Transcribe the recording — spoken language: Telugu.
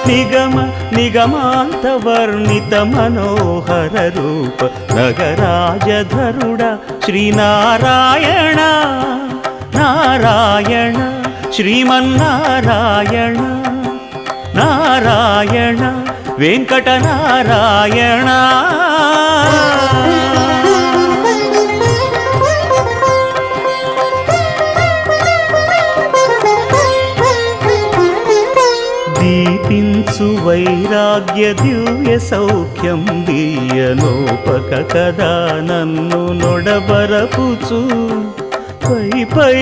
నిగమ నిగమాంత వర్ణిత మనోహర రూప నగరాజధరుడ శ్రీనారాయణ నారాయణ శ్రీమన్నారాయణ నారాయణ వెంకటనారాయణ. దీపించు వైరాగ్య దివ్య సౌఖ్యం దీయనోపక కదా నన్ను నొడబరపుచు పై పై